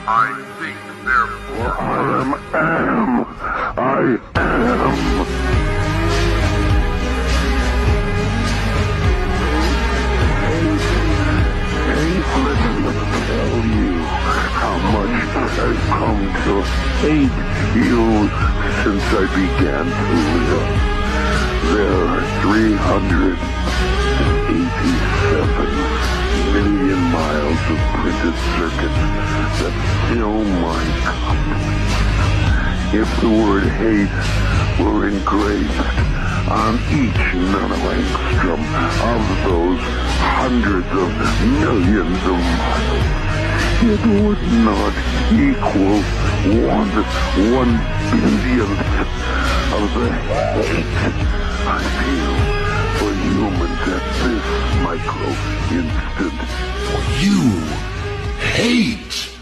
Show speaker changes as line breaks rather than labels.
I think, therefore, I am. Tell you how much I've come to hate you since I began to live. There are 387 million miles of printed circuits that fill my cup. If the word hate were engraved on each nanoangstrom of those hundreds of millions of miles, it would not equal one billionth of the hate I feel for humans at this micro instant.
You hate!